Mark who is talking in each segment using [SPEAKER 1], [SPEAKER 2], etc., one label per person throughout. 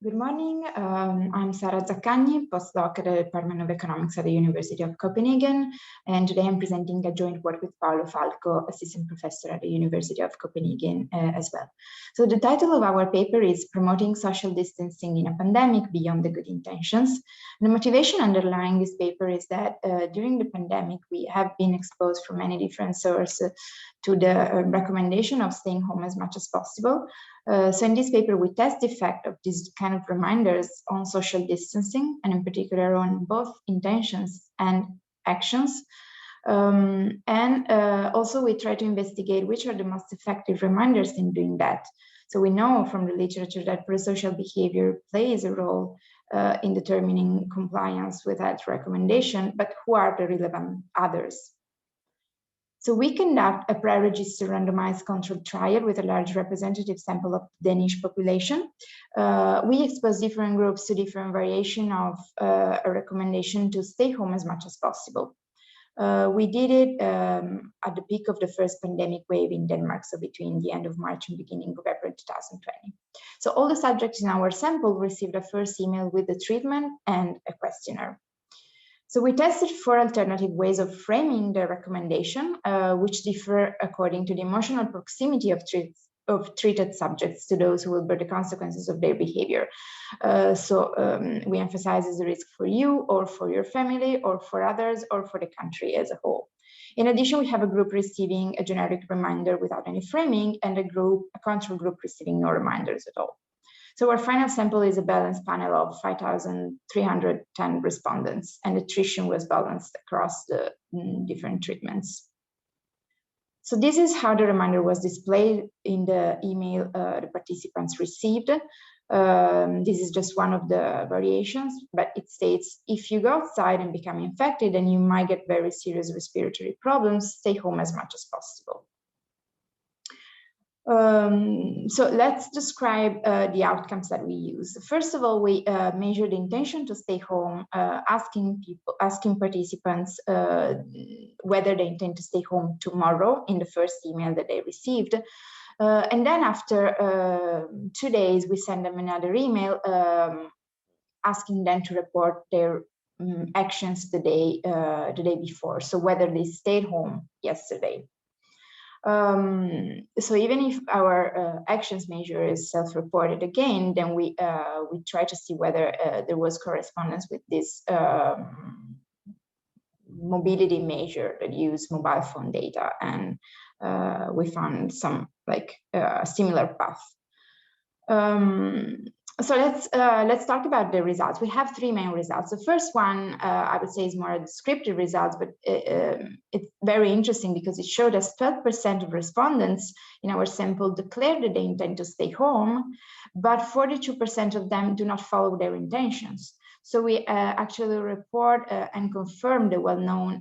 [SPEAKER 1] Good morning. I'm Sara Zaccagni, postdoc at the Department of Economics at the University of Copenhagen, and today I'm presenting a joint work with Paolo Falco, assistant professor at the University of Copenhagen as well. So the title of our paper is Promoting Social Distancing in a Pandemic Beyond the Good Intentions. The motivation underlying this paper is that during the pandemic, we have been exposed from many different sources to the recommendation of staying home as much as possible. So in this paper, we test the effect of these kind of reminders on social distancing, and in particular on both intentions and actions. Also we try to investigate which are the most effective reminders in doing that. So we know from the literature that prosocial behavior plays a role in determining compliance with that recommendation, but who are the relevant others? So we conduct a pre-registered randomized controlled trial with a large representative sample of the Danish population. We expose different groups to different variation of a recommendation to stay home as much as possible. We did it at the peak of the first pandemic wave in Denmark, so between the end of March and beginning of April 2020. So all the subjects in our sample received a first email with the treatment and a questionnaire. So we tested 4 alternative ways of framing the recommendation, which differ according to the emotional proximity of treated subjects to those who will bear the consequences of their behavior. We emphasize as a risk for you or for your family or for others or for the country as a whole. In addition, we have a group receiving a generic reminder without any framing and a control group receiving no reminders at all. So our final sample is a balanced panel of 5,310 respondents, and attrition was balanced across the different treatments. So this is how the reminder was displayed in the email the participants received. This is just one of the variations, but it states, if you go outside and become infected and you might get very serious respiratory problems, stay home as much as possible. So let's describe the outcomes that we use. First of all, we measure the intention to stay home, asking participants whether they intend to stay home tomorrow in the first email that they received. And then after 2 days, we send them another email asking them to report their actions the day before. So whether they stayed home yesterday. So even if our actions measure is self-reported again, then we try to see whether there was correspondence with this mobility measure that use mobile phone data, and we found some similar path. So let's talk about the results. We have 3 main results. The first one, I would say, is more descriptive results, but it's very interesting because it showed us 12% of respondents in our sample declared that they intend to stay home, but 42% of them do not follow their intentions. So we actually report and confirm the well-known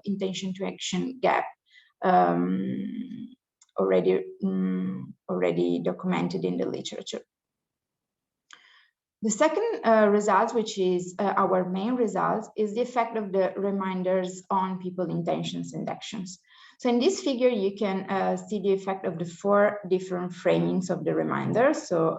[SPEAKER 1] intention to action gap already documented in the literature. The second result, which is our main result, is the effect of the reminders on people's intentions and actions. So in this figure, you can see the effect of the 4 different framings of the reminder. So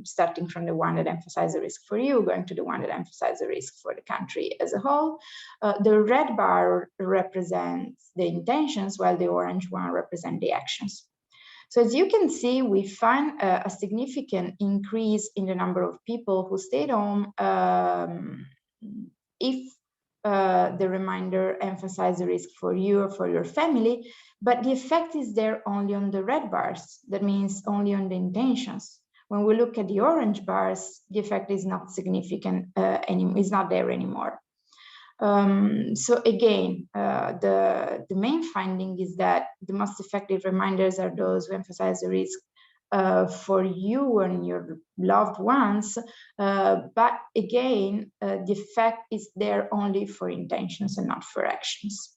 [SPEAKER 1] starting from the one that emphasizes the risk for you, going to the one that emphasizes the risk for the country as a whole. The red bar represents the intentions, while the orange one represents the actions. So as you can see, we find a significant increase in the number of people who stayed home if the reminder emphasizes the risk for you or for your family, but the effect is there only on the red bars. That means only on the intentions. When we look at the orange bars, the effect is not significant is not there anymore. So again, the main finding is that the most effective reminders are those who emphasize the risk for you and your loved ones, but again, the effect is there only for intentions and not for actions.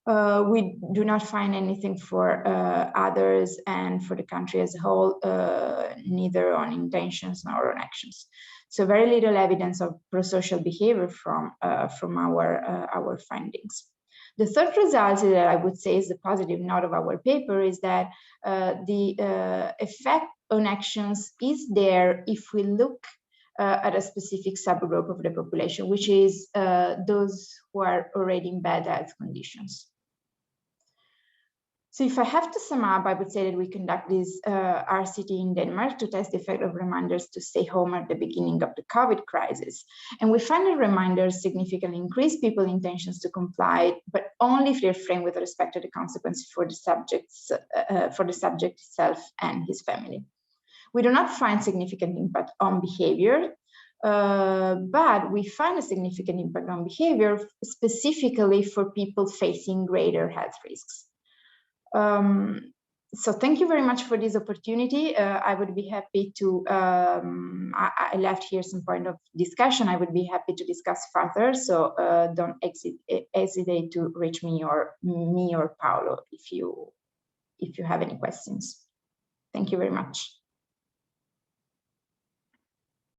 [SPEAKER 1] We do not find anything for others and for the country as a whole, neither on intentions nor on actions. So very little evidence of prosocial behavior from our findings. The third result that I would say is the positive note of our paper is that the effect on actions is there if we look at a specific subgroup of the population, which is those who are already in bad health conditions. So if I have to sum up, I would say that we conduct this RCT in Denmark to test the effect of reminders to stay home at the beginning of the COVID crisis. And we find that reminders significantly increase people's intentions to comply, but only if they're framed with respect to the consequences for the subject itself and his family. We do not find significant impact on behavior, but we find a significant impact on behavior specifically for people facing greater health risks. So thank you very much for this opportunity. I would be happy to, I left here some point of discussion. I would be happy to discuss further. So don't hesitate to reach me or Paolo if you have any questions. Thank you very much.